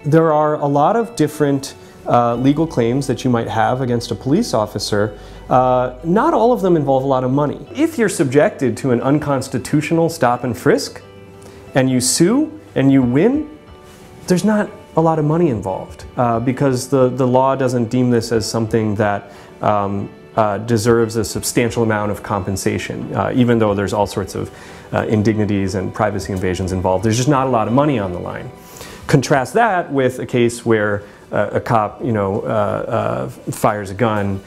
there are a lot of different legal claims that you might have against a police officer. Not all of them involve a lot of money. If you're subjected to an unconstitutional stop and frisk, and you sue and you win, there's not a lot of money involved because the law doesn't deem this as something that deserves a substantial amount of compensation, even though there's all sorts of indignities and privacy invasions involved. There's just not a lot of money on the line. Contrast that with a case where a cop, fires a gun,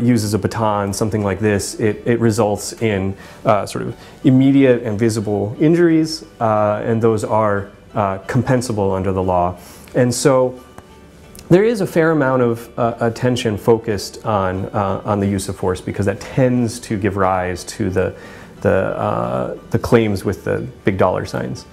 uses a baton, something like this. It results in sort of immediate and visible injuries, and those are compensable under the law. And so there is a fair amount of attention focused on the use of force because that tends to give rise to the claims with the big dollar signs.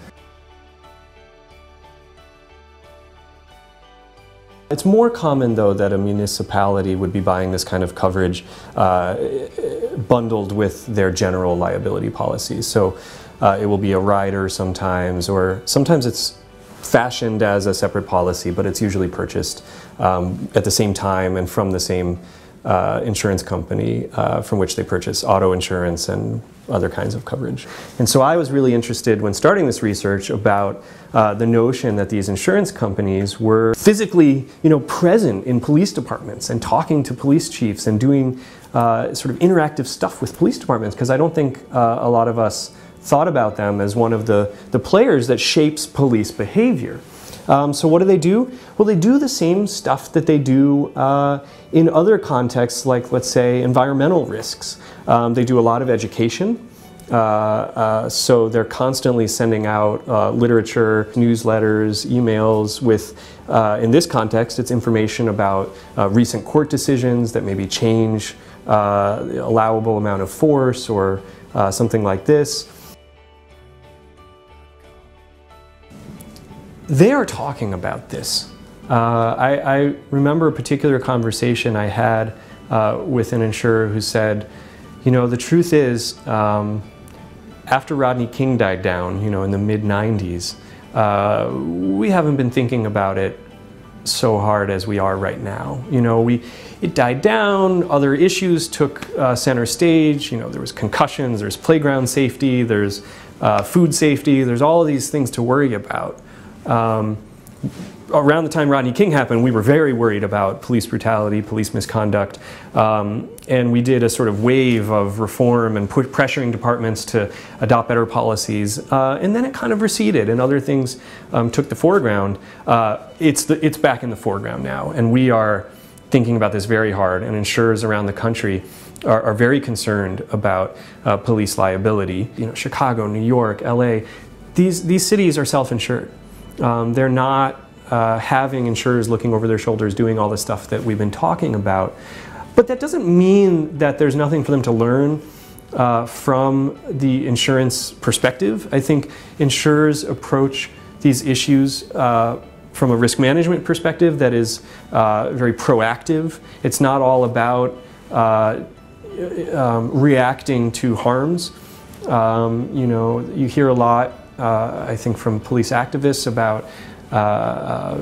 It's more common, though, that a municipality would be buying this kind of coverage bundled with their general liability policies. So it will be a rider sometimes, or sometimes it's fashioned as a separate policy, but it's usually purchased at the same time and from the same insurance company from which they purchase auto insurance and other kinds of coverage. And so I was really interested when starting this research about the notion that these insurance companies were physically, present in police departments and talking to police chiefs and doing sort of interactive stuff with police departments, because I don't think a lot of us thought about them as one of the players that shapes police behavior. So what do? Well, they do the same stuff that they do in other contexts, like, let's say, environmental risks. They do a lot of education. So they're constantly sending out literature, newsletters, emails with, in this context, it's information about recent court decisions that maybe change the allowable amount of force or something like this. They are talking about this. I remember a particular conversation I had with an insurer who said, the truth is, after Rodney King died down, in the mid-90s, we haven't been thinking about it so hard as we are right now. It died down, other issues took center stage, there was concussions, there's playground safety, there's food safety, there's all of these things to worry about. Around the time Rodney King happened, we were very worried about police brutality, police misconduct, and we did a sort of wave of reform and pressuring departments to adopt better policies, and then it kind of receded and other things took the foreground. It's back in the foreground now, and we are thinking about this very hard, and insurers around the country are very concerned about police liability. Chicago, New York, LA, these cities are self-insured. They're not having insurers looking over their shoulders doing all the stuff that we've been talking about. But that doesn't mean that there's nothing for them to learn from the insurance perspective. I think insurers approach these issues from a risk management perspective that is very proactive. It's not all about reacting to harms. You hear a lot, I think, from police activists about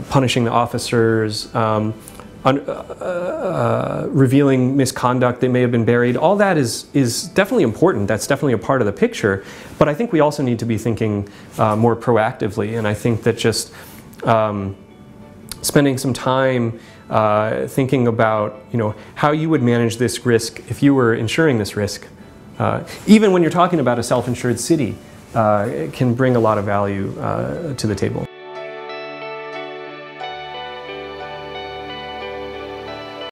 punishing the officers, revealing misconduct that may have been buried. All that is definitely important. That's definitely a part of the picture. But I think we also need to be thinking more proactively. And I think that just spending some time thinking about how you would manage this risk if you were insuring this risk, even when you're talking about a self-insured city, it can bring a lot of value to the table.